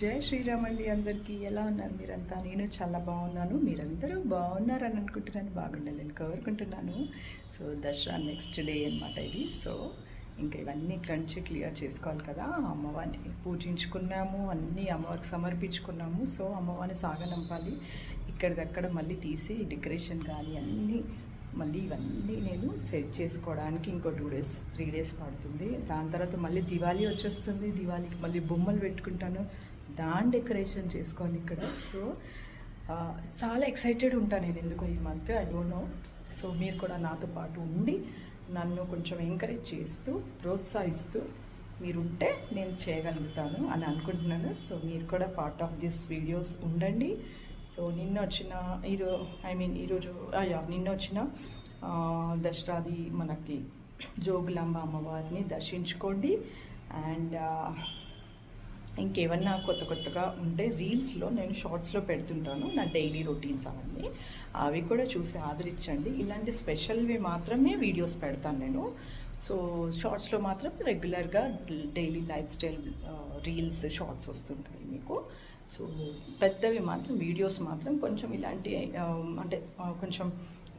జై శ్రీరామ్ అండి. అందరికీ ఎలా ఉన్నారు మీరంతా? నేను చాలా బాగున్నాను. మీరందరూ బాగున్నారని అనుకుంటున్నాను, బాగుండాలని కోరుకుంటున్నాను. సో దసరా నెక్స్ట్ డే అనమాట ఇది. సో ఇంకా ఇవన్నీ క్లంచి క్లియర్ చేసుకోవాలి కదా. అమ్మవారిని పూజించుకున్నాము, అన్నీ అమ్మవారికి సమర్పించుకున్నాము. సో అమ్మవారిని సాగనంపాలి. ఇక్కడిదక్కడ మళ్ళీ తీసి డెకరేషన్ కానీ అన్నీ మళ్ళీ ఇవన్నీ నేను సెట్ చేసుకోవడానికి ఇంకో 3 డేస్ పడుతుంది. దాని తర్వాత మళ్ళీ దివాళీ వచ్చేస్తుంది. దివాళీకి మళ్ళీ బొమ్మలు పెట్టుకుంటాను, దాని డెకరేషన్ చేసుకోవాలి ఇక్కడ. సో చాలా ఎక్సైటెడ్ ఉంటాను నేను, ఎందుకో ఈ month I don't know. So మీరు కూడా నాతో పాటు ఉండి నన్ను కొంచెం ఎంకరేజ్ చేస్తూ ప్రోత్సహిస్తూ మీరుంటే నేను చేయగలుగుతాను అని అనుకుంటున్నాను. సో మీరు కూడా పార్ట్ ఆఫ్ దిస్ వీడియోస్ ఉండండి. సో నిన్న వచ్చిన దసరాది మనకి జోగులాంబ అమ్మవారిని దర్శించుకోండి. అండ్ ఇంకేమన్నా కొత్తగా ఉంటే రీల్స్లో నేను షార్ట్స్లో పెడుతుంటాను, నా డైలీ రొటీన్స్ అవన్నీ, అవి కూడా చూసి ఆదరించండి. ఇలాంటి స్పెషల్వి మాత్రమే వీడియోస్ పెడతాను నేను. సో షార్ట్స్లో మాత్రం రెగ్యులర్గా daily life style reels shorts వస్తుంటాయి మీకు. సో పెద్దవి మాత్రం వీడియోస్ మాత్రం కొంచెం ఇలాంటి అంటే కొంచెం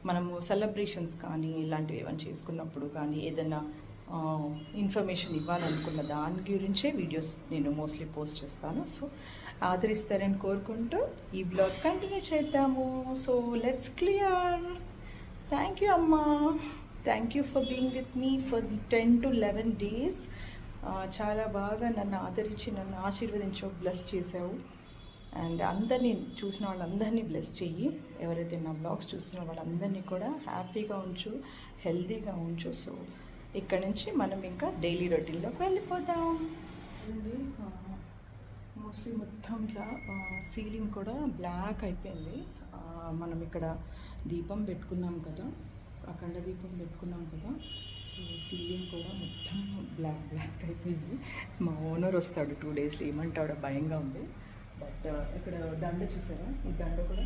మనము సెలబ్రేషన్స్ కానీ ఇలాంటివి ఏమైనా చేసుకున్నప్పుడు కానీ ఏదైనా ఇన్ఫర్మేషన్ ఇవ్వాలనుకున్న దాని గురించే వీడియోస్ నేను మోస్ట్లీ పోస్ట్ చేస్తాను. సో ఆదరిస్తారని కోరుకుంటూ ఈ బ్లాగ్ కంటిన్యూ చేద్దాము. So let's clear. Thank you అమ్మా, thank you for being with me for 10 to 11 days. చాలా బాగా నన్ను ఆదరించి నన్ను ఆశీర్వదించావు, బ్లెస్ చేసావు. అండ్ అందరినీ చూసిన వాళ్ళందరినీ బ్లెస్ చెయ్యి. ఎవరైతే నా బ్లాగ్స్ చూసిన వాళ్ళందరినీ కూడా హ్యాపీగా ఉంచు, హెల్తీగా ఉంచు. సో ఇక్కడ నుంచి మనం ఇంకా డైలీ రొటీన్లోకి వెళ్ళిపోదాం. అండి మోస్ట్లీ మొత్తం ఇట్లా సీలింగ్ కూడా బ్లాక్ అయిపోయింది. మనం ఇక్కడ దీపం పెట్టుకున్నాం కదా, అఖండ దీపం పెట్టుకున్నాం కదా. సో సీలింగ్ కూడా మొత్తం బ్లాక్ అయిపోయింది. మా ఓనర్ వస్తాడు 2 daysలో, ఏమంటాడో భయంగా ఉంది. బట్ ఇక్కడ దండ చూసారా, ఈ దండ కూడా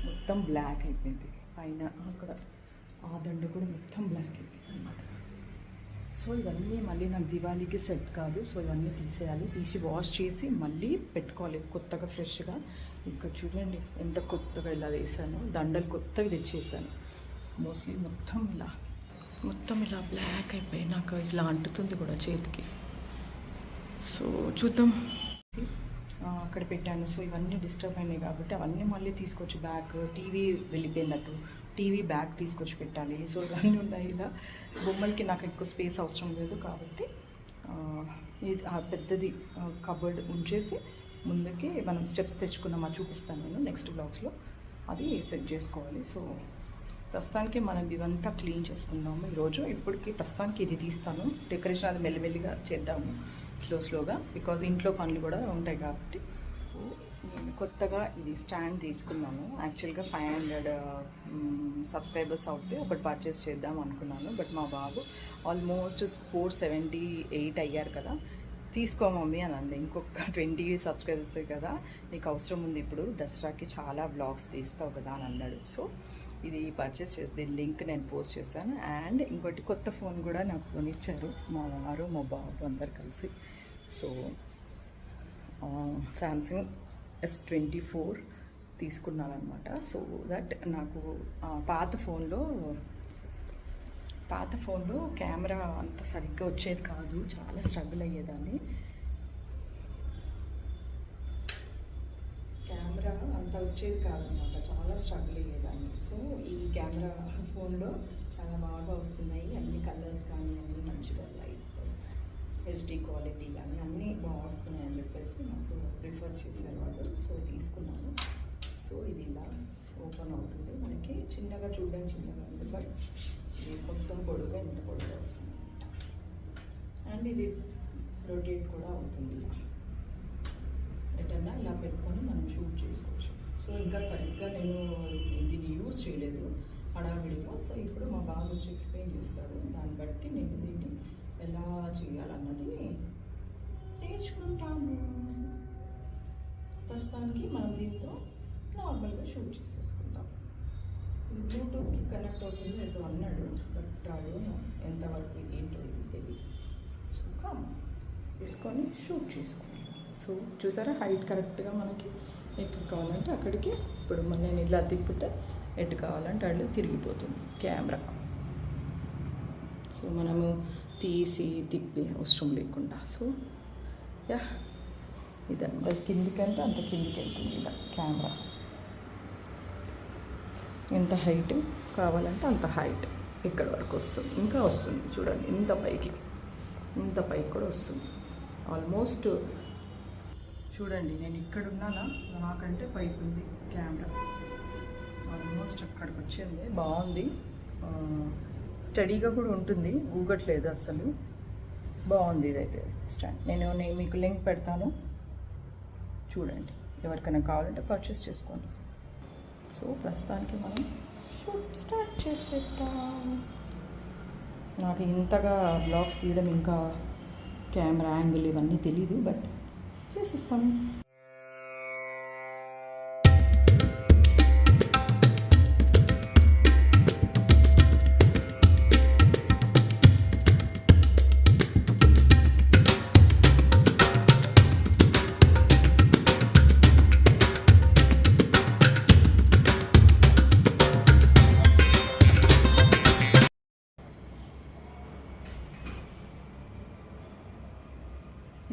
మొత్తం బ్లాక్ అయిపోయింది. పైన అక్కడ ఆ దండ కూడా మొత్తం బ్లాక్ అయిపోయింది అన్నమాట. సో ఇవన్నీ మళ్ళీ నాకు దివాళీకి సెట్ కాదు. సో ఇవన్నీ తీసేయాలి, తీసి వాష్ చేసి మళ్ళీ పెట్టుకోవాలి కొత్తగా ఫ్రెష్గా. ఇక్కడ చూడండి ఎంత కొత్తగా ఇలా వేసాను, దండలు కొత్తవి తెచ్చేసాను. మోస్ట్లీ మొత్తం ఇలా బ్లాక్ అయిపోయి నాకు ఇలా అంటుతుంది కూడా చేతికి. సో చూద్దాం, అక్కడ పెట్టాను. సో ఇవన్నీ డిస్టర్బ్ అయినాయి కాబట్టి అవన్నీ మళ్ళీ తీసుకొచ్చి బ్యాగ్, టీవీ వెళ్ళిపోయిందట్టు, టీవీ బ్యాగ్ తీసుకొచ్చి పెట్టాలి. సో ఇవన్నీ ఉన్నాయి. ఇలా బొమ్మలకి నాకు ఎక్కువ స్పేస్ అవసరం లేదు కాబట్టి ఇది పెద్దది కబోర్డ్ ఉంచేసి ముందుకి మనం స్టెప్స్ తెచ్చుకున్నామా చూపిస్తాను నేను నెక్స్ట్ బ్లాగ్స్లో, అది సెట్ చేసుకోవాలి. సో ప్రస్తుతానికి మనం ఇవంతా క్లీన్ చేసుకుందాము ఈరోజు. ఇప్పటికి ప్రస్తుతానికి ఇది తీస్తాను, డెకరేషన్ అది మెల్లిమెల్లిగా చేద్దాము స్లోగా, బికాజ్ ఇంట్లో పనులు కూడా ఉంటాయి కాబట్టి. నేను కొత్తగా ఇది స్టాండ్ తీసుకున్నాను. యాక్చువల్గా 500 సబ్స్క్రైబర్స్ అవుతే ఒకటి పర్చేస్ చేద్దాం అనుకున్నాను. బట్ మా బాబు ఆల్మోస్ట్ 478 అయ్యారు కదా, తీసుకో మమ్మీ అని అంది. ఇంకొక 20 సబ్స్క్రైబర్స్ కదా, నీకు అవసరం ఉంది, ఇప్పుడు దసరాకి చాలా బ్లాగ్స్ తీస్తావు కదా అని అన్నాడు. సో ఇది పర్చేస్ చేసి దీని లింక్ నేను పోస్ట్ చేశాను. అండ్ ఇంకోటి కొత్త ఫోన్ కూడా నాకు కొనిచ్చారు మా వారు మా బాబు అందరు కలిసి. సో శాంసంగ్ S24 తీసుకున్నాను అనమాట. సో దట్ నాకు పాత ఫోన్లో కెమెరా అంత సరిగ్గా వచ్చేది కాదు, చాలా స్ట్రగుల్ అయ్యేదాన్ని. కెమెరా అంత వచ్చేది కాదనమాట, చాలా స్ట్రగుల్ అయ్యేదాన్ని. సో ఈ కెమెరా ఫోన్లో చాలా బాగా వస్తున్నాయి, అన్ని కలర్స్ కానీ అన్నీ మంచిగా లైట్ ప్లస్ HD క్వాలిటీ కానీ అన్నీ బాగా వస్తున్నాయి అని చెప్పేసి నాకు ప్రిఫర్ చేశారు వాళ్ళు. సో తీసుకున్నాను. సో ఇది ఇలా ఓపెన్ అవుతుంది, మనకి చిన్నగా చూడడానికి చిన్నగా ఉంది, బట్ ఇది మొత్తం పొడుగా ఇంత పొడుగా వస్తుంది. అండ్ ఇది రొటేట్ కూడా అవుతుంది, ఇలా ఎటన్నా ఇలా పెట్టుకొని మనం షూట్ చేసుకోవచ్చు. సో ఇంకా సరిగ్గా నేను దీన్ని యూజ్ చేయలేదు హడావిడిగా. సో ఇప్పుడు మా బాబు వచ్చి ఎక్స్ప్లెయిన్ చేస్తాడు, దాన్ని బట్టి నేను దీన్ని ఎలా చేయాలన్నది నేర్చుకుంటాము. ప్రస్తుతానికి మనం దీంతో నార్మల్గా షూట్ చేసేసుకుంటాం. బ్లూటూత్కి కనెక్ట్ అవుతుంది ఏదో అన్నాడు, బట్ అడుగు ఎంతవరకు ఏంటో ఇది తెలియదు. సో తీసుకొని షూట్ చేసుకోవాలి. సో చూసారా హైట్ కరెక్ట్గా మనకి ఎక్కడ కావాలంటే అక్కడికి. ఇప్పుడు నేను ఇలా తిప్పితే ఎటు కావాలంటే అట్లా తిరిగిపోతుంది కెమెరా. సో మనము తీసి తిప్పి అవసరం లేకుండా. సో యా ఇదంతా కిందికంటే అంత కిందికి వెళ్తుంది ఇలా కెమెరా. ఎంత హైట్ కావాలంటే అంత హైట్ ఇక్కడ వరకు వస్తుంది. ఇంకా వస్తుంది చూడండి, ఇంత పైకి కూడా వస్తుంది. ఆల్మోస్ట్ చూడండి, నేను ఇక్కడ ఉన్నానా, నాకంటే పైకి ఉంది కెమెరా. ఆల్మోస్ట్ అక్కడికి వచ్చింది. బాగుంది, స్టడీగా కూడా ఉంటుంది, ఊగట్లేదు అసలు. బాగుంది ఇదైతే స్టాండ్. నేను మీకు లింక్ పెడతాను, చూడండి. ఎవరికైనా కావాలంటే పర్చేస్ చేసుకోండి. సో ప్రస్తుతానికి మనం షూట్ స్టార్ట్ చేసేద్దాం. నాకు ఇంతగా బ్లాగ్స్ తీయడం ఇంకా కెమెరా యాంగిల్ ఇవన్నీ తెలీదు, బట్ చేసిస్తాము.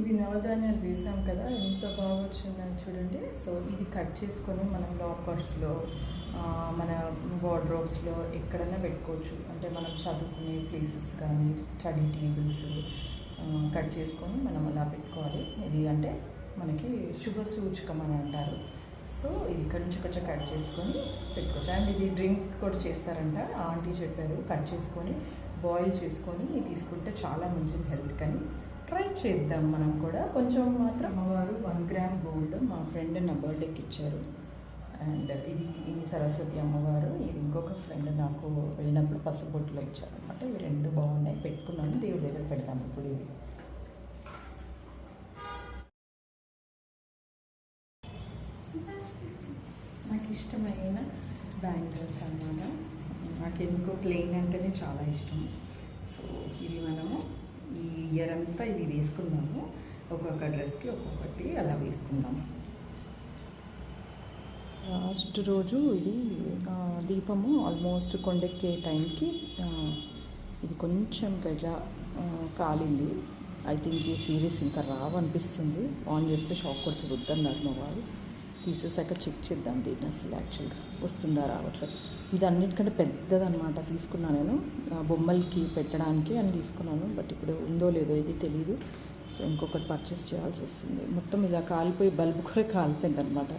ఇవి నవధాన్యాలు వేసాం కదా, ఎంత బాగా వచ్చిందని చూడండి. సో ఇది కట్ చేసుకొని మనం లాకర్స్లో, మన వార్డ్రోబ్స్లో ఎక్కడైనా పెట్టుకోవచ్చు. అంటే మనం చదువుకునే ప్లేసెస్ కానీ స్టడీ టేబుల్స్ కట్ చేసుకొని మనం అలా పెట్టుకోవాలి. ఇది అంటే మనకి శుభ సూచకం అని అంటారు. సో ఇది కొంచెం కట్ చేసుకొని పెట్టుకోవచ్చు. అండ్ ఇది డ్రింక్ కూడా చేస్తారంట, ఆంటీ చెప్పారు. కట్ చేసుకొని బాయిల్ చేసుకొని తీసుకుంటే చాలా మంచిది హెల్త్. కానీ ట్రై చేద్దాం మనం కూడా. కొంచెం మాత్రం అమ్మవారు 1 గ్రామ్ గోల్డ్ మా ఫ్రెండ్ నా బర్త్డేకి ఇచ్చారు. అండ్ ఇది సరస్వతి అమ్మవారు. ఇది ఇంకొక ఫ్రెండ్ నాకు వెళ్ళినప్పుడు పసుబొట్టులో ఇచ్చారనమాట. ఇవి 2 బాగున్నాయి, పెట్టుకున్నాను. దేవుడి దగ్గర పెడతాము ఇప్పుడు. ఇవి నాకు ఇష్టమైన బ్యాంగిల్స్ అన్నమాట. నాకు ఎందుకో ప్లెయిన్ అంటేనే చాలా ఇష్టం. సో ఇవి మనము ఈ ఇయర్ అంతా ఇవి వేసుకుందాము. ఒక్కొక్క డ్రెస్కి ఒక్కొక్కటి అలా వేసుకుందాము. లాస్ట్ రోజు ఇది దీపము ఆల్మోస్ట్ కొండెక్కే టైంకి ఇది కొంచెం గట్లా కాలింది. ఐ థింక్ ఈ సిరీస్ ఇంకా రావనిపిస్తుంది. ఆన్ చేస్తే షాక్ కొడుతుంది, వద్దన్నారు మా వాళ్ళు. తీసేసాక చెక్ చేద్దాం దీన్ని అసలు యాక్చువల్గా వస్తుందా రావట్లేదు. ఇది అన్నిటికంటే పెద్దదన్నమాట. తీసుకున్నాను నేను బొమ్మలకి పెట్టడానికి అని తీసుకున్నాను, బట్ ఇప్పుడు ఉందో లేదో ఇది తెలీదు. సో ఇంకొకటి పర్చేస్ చేయాల్సి వస్తుంది. మొత్తం ఇలా కాలిపోయి బల్బు కూడా కాలిపోయింది అనమాట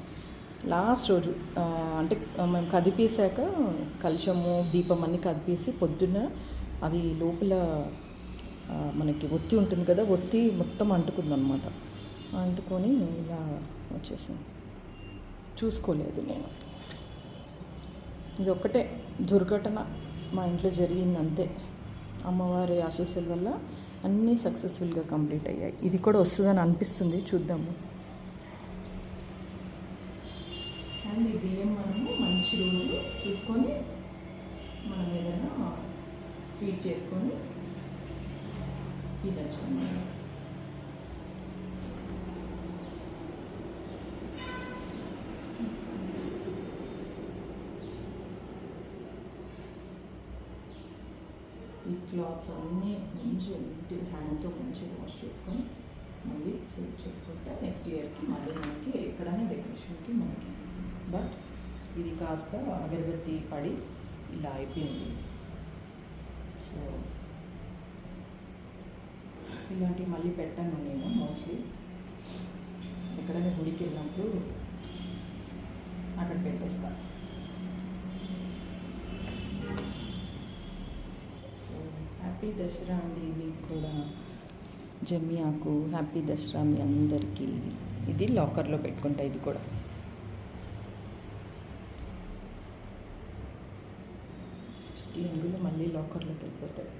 లాస్ట్ రోజు. అంటే మేము కదిపేసాక కలుషము దీపం అన్నీ కదిపేసి పొద్దున్న అది లోపల మనకి ఒత్తి ఉంటుంది కదా, ఒత్తి మొత్తం అంటుకుందనమాట. అంటుకొని ఇలా వచ్చేసింది. చూసుకోలేదు నేను. ఇది ఒక్కటే దుర్ఘటన మా ఇంట్లో జరిగింది అంతే. అమ్మవారి ఆశీస్సుల వల్ల అన్నీ సక్సెస్ఫుల్గా కంప్లీట్ అయ్యాయి. ఇది కూడా వస్తుందని అనిపిస్తుంది, చూద్దాము. అండ్ ఈ బియ్యం మనము మంచి రోజు చూసుకొని మనం ఏదైనా స్వీట్ చేసుకొని తినచ్చు అన్నమాట. ఈ క్లాత్స్ అన్నీ మంచిగా నీట్గా హ్యాండ్తో మంచిగా వాష్ చేసుకొని మళ్ళీ సేవ్ చేసుకుంటే నెక్స్ట్ ఇయర్కి మళ్ళీ మనకి ఎక్కడైనా డెకరేషన్కి మనకి. బట్ ఇది కాస్త అగరబత్తి పడి ఇలా అయిపోయింది. సో ఇలాంటివి మళ్ళీ పెట్టాను నేను. మోస్ట్లీ ఎక్కడైనా గుడికి వెళ్ళినప్పుడు అక్కడ పెట్టేస్తాను. హ్యాపీ దసరా అండి మీకు కూడా. జమ్మి ఆకు హ్యాపీ దసరా మీ అందరికీ. ఇది లాకర్లో పెట్టుకుంటా. ఇది కూడా చిట్టి ఎంగులు మళ్ళీ లాకర్లోకి వెళ్ళిపోతాయి.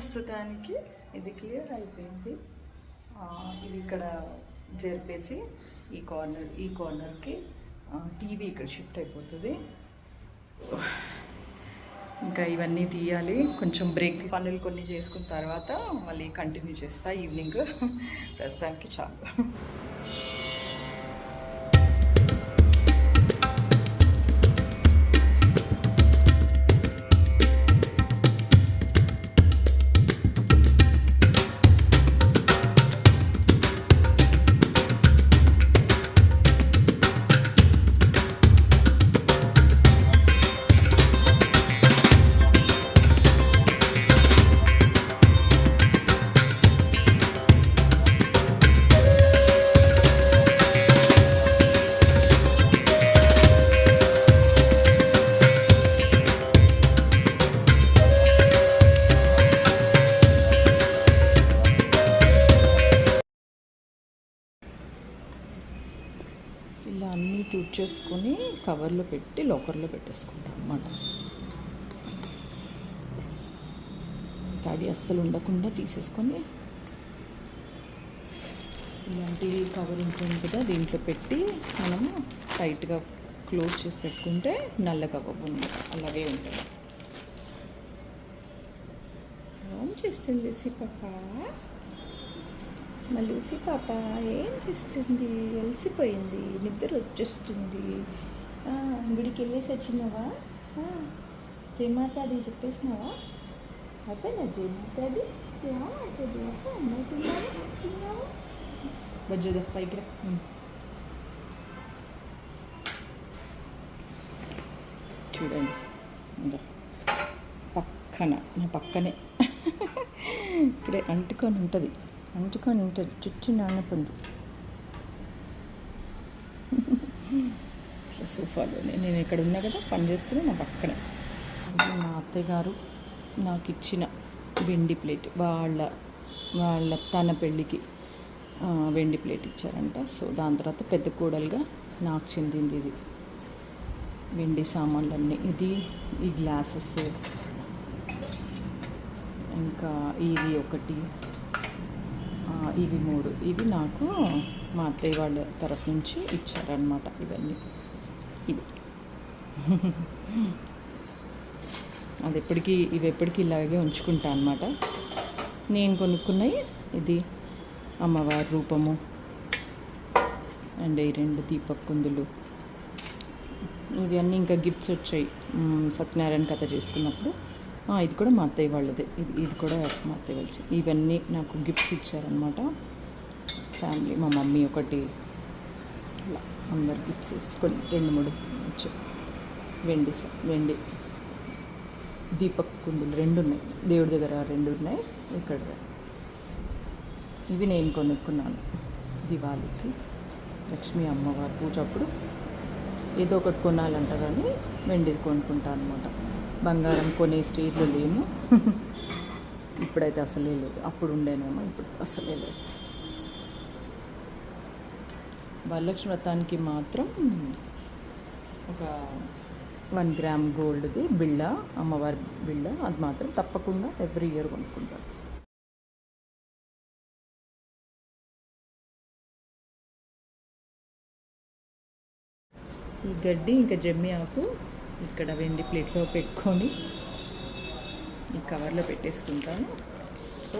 ప్రస్తుతానికి ఇది క్లియర్ అయిపోయింది. ఇది ఇక్కడ జరిపేసి ఈ కార్నర్కి టీవీ ఇక్కడ షిఫ్ట్ అయిపోతుంది. సో ఇంకా ఇవన్నీ తీయాలి. కొంచెం బ్రేక్ పనులు కొన్ని చేసుకున్న తర్వాత మళ్ళీ కంటిన్యూ చేస్తా ఈవినింగ్. ప్రస్తుతానికి చాలు. ఇలా అన్నీ తుడిచేసుకొని కవర్లో పెట్టి లాకర్లో పెట్టేసుకుంటాం అన్నమాట. తడి అస్సలు ఉండకుండా తీసేసుకొని ఇలాంటి కవర్ ఉంటుంది కదా, దీంట్లో పెట్టి మనము టైట్గా క్లోజ్ చేసి పెట్టుకుంటే నల్లగా అవ్వకుండా అలాగే ఉంటుంది. ఏం చేస్తుంది పాప? లూసీ పాప ఏం చేస్తుంది? అలసిపోయింది, నిద్ర వచ్చేస్తుంది. గుడికి వెళ్ళేసి వచ్చినావా? జయమాతాది చెప్పేసినావా? అయిపోయినా జయమాతాది? బజ్జోదా పైకి రా. చూడండి పక్కన, నా పక్కనే ఇక్కడే అంటుకొని ఉంటుంది చుట్టూ నాన్నపండు. ఇట్లా సోఫాలోనే నేను ఇక్కడ ఉన్నా కదా పని చేస్తూనే నా పక్కనే. మా అత్తయ్య గారు నాకు ఇచ్చిన వెండి ప్లేట్, వాళ్ళ తన పెళ్ళికి వెండి ప్లేట్ ఇచ్చారంట. సో దాని తర్వాత పెద్ద కోడలుగా నాకు చెందింది ఇది వెండి సామాన్లన్నీ. ఇది ఈ గ్లాసెస్, ఇంకా ఇది ఒకటి, ఇవి 3. ఇవి నాకు మా అత్తయ్య వాళ్ళ తరఫు నుంచి ఇచ్చారనమాట. ఇవి ఇవి ఎప్పటికీ ఇలాగే ఉంచుకుంటా అనమాట. నేను కొనుక్కున్నాయి. ఇది అమ్మవారి రూపము అండ్ ఈ 2 దీపక్ కుందులు. ఇవన్నీ ఇంకా గిఫ్ట్స్ వచ్చాయి సత్యనారాయణ కథ చేసుకున్నప్పుడు. ఇది కూడా మా అత్తయ్య వాళ్ళదే. ఇది కూడా మా అత్తయ్య వాళ్ళు. ఇవన్నీ నాకు గిఫ్ట్స్ ఇచ్చారనమాట ఫ్యామిలీ. మా మమ్మీ ఒకటి, అలా అందరు గిఫ్ట్స్ వేసుకొని 2-3 వచ్చాయి. వెండి దీపక్ కుందులు 2 ఉన్నాయి. దేవుడి దగ్గర 2 ఉన్నాయి. ఇక్కడ ఇవి నేను కొనుక్కున్నాను దివాళీకి. లక్ష్మీ అమ్మవారి పూజ అప్పుడు ఏదో ఒకటి కొనాలంట, కానీ వెండిది కొనుక్కుంటాను అనమాట. బంగారం కొనే స్టేజ్లో లేము ఇప్పుడైతే అసలే లేదు. అప్పుడు ఉండేనేమో, ఇప్పుడు అసలే లేదు. వరలక్ష్మి వ్రతానికి మాత్రం ఒక 1 గ్రామ్ గోల్డ్ది బిళ్ళ, అమ్మవారి బిళ్ళ, అది మాత్రం తప్పకుండా ఎవ్రీ ఇయర్ కొనుక్కుంటారు. ఈ గడ్డి ఇంకా జమ్మి ఆకు ఇక్కడ వెండి ప్లేట్లో పెట్టుకొని ఈ కవర్లో పెట్టేసుకుంటాను. సో